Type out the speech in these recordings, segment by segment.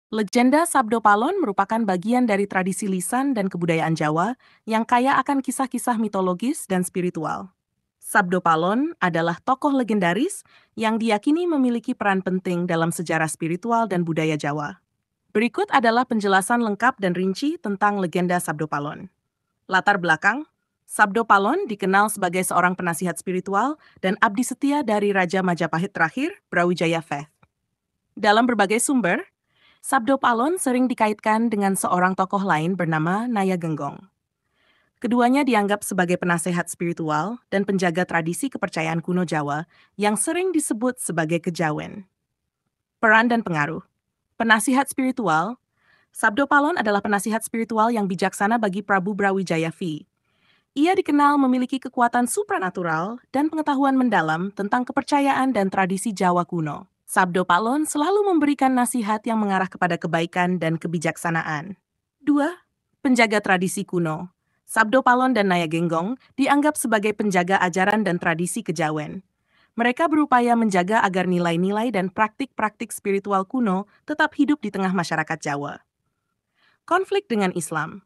Legenda Sabdo Palon merupakan bagian dari tradisi lisan dan kebudayaan Jawa yang kaya akan kisah-kisah mitologis dan spiritual. Sabdo Palon adalah tokoh legendaris yang diyakini memiliki peran penting dalam sejarah spiritual dan budaya Jawa. Berikut adalah penjelasan lengkap dan rinci tentang legenda Sabdo Palon. Latar belakang, Sabdo Palon dikenal sebagai seorang penasihat spiritual dan abdi setia dari Raja Majapahit terakhir, Brawijaya Feth. Dalam berbagai sumber, Sabdo Palon sering dikaitkan dengan seorang tokoh lain bernama Naya Genggong. Keduanya dianggap sebagai penasehat spiritual dan penjaga tradisi kepercayaan kuno Jawa yang sering disebut sebagai kejawen. Peran dan pengaruh. Penasihat spiritual. Sabdo Palon adalah penasihat spiritual yang bijaksana bagi Prabu Brawijaya V. Ia dikenal memiliki kekuatan supranatural dan pengetahuan mendalam tentang kepercayaan dan tradisi Jawa kuno. Sabdo Palon selalu memberikan nasihat yang mengarah kepada kebaikan dan kebijaksanaan. 2. Penjaga tradisi kuno. Sabdo Palon dan Naya Genggong dianggap sebagai penjaga ajaran dan tradisi kejawen. Mereka berupaya menjaga agar nilai-nilai dan praktik-praktik spiritual kuno tetap hidup di tengah masyarakat Jawa. Konflik dengan Islam.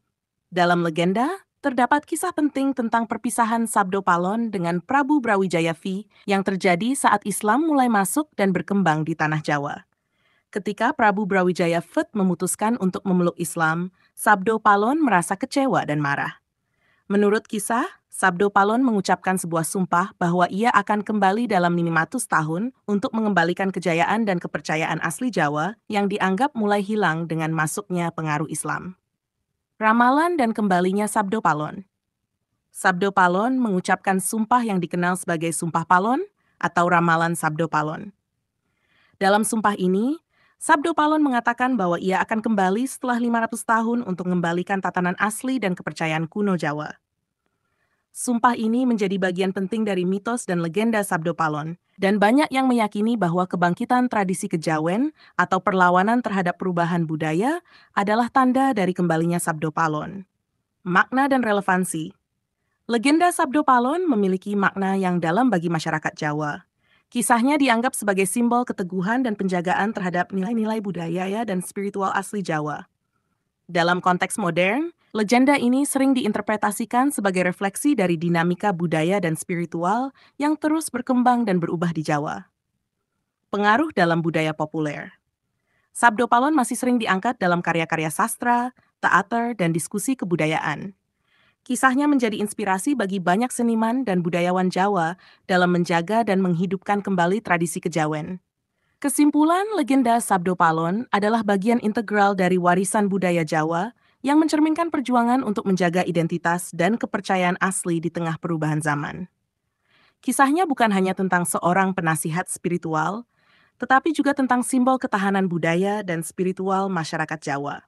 Dalam legenda, terdapat kisah penting tentang perpisahan Sabdo Palon dengan Prabu Brawijaya V yang terjadi saat Islam mulai masuk dan berkembang di tanah Jawa. Ketika Prabu Brawijaya V memutuskan untuk memeluk Islam, Sabdo Palon merasa kecewa dan marah. Menurut kisah, Sabdo Palon mengucapkan sebuah sumpah bahwa ia akan kembali dalam 500 tahun untuk mengembalikan kejayaan dan kepercayaan asli Jawa yang dianggap mulai hilang dengan masuknya pengaruh Islam. Ramalan dan kembalinya Sabdo Palon. Sabdo Palon mengucapkan sumpah yang dikenal sebagai Sumpah Palon atau Ramalan Sabdo Palon. Dalam sumpah ini, Sabdo Palon mengatakan bahwa ia akan kembali setelah 500 tahun untuk mengembalikan tatanan asli dan kepercayaan kuno Jawa. Sumpah ini menjadi bagian penting dari mitos dan legenda Sabdo Palon, dan banyak yang meyakini bahwa kebangkitan tradisi kejawen atau perlawanan terhadap perubahan budaya adalah tanda dari kembalinya Sabdo Palon. Makna dan relevansi. Legenda Sabdo Palon memiliki makna yang dalam bagi masyarakat Jawa. Kisahnya dianggap sebagai simbol keteguhan dan penjagaan terhadap nilai-nilai budaya dan spiritual asli Jawa. Dalam konteks modern, legenda ini sering diinterpretasikan sebagai refleksi dari dinamika budaya dan spiritual yang terus berkembang dan berubah di Jawa. Pengaruh dalam budaya populer. Sabdo Palon masih sering diangkat dalam karya-karya sastra, teater, dan diskusi kebudayaan. Kisahnya menjadi inspirasi bagi banyak seniman dan budayawan Jawa dalam menjaga dan menghidupkan kembali tradisi kejawen. Kesimpulan, legenda Sabdo Palon adalah bagian integral dari warisan budaya Jawa yang mencerminkan perjuangan untuk menjaga identitas dan kepercayaan asli di tengah perubahan zaman. Kisahnya bukan hanya tentang seorang penasihat spiritual, tetapi juga tentang simbol ketahanan budaya dan spiritual masyarakat Jawa.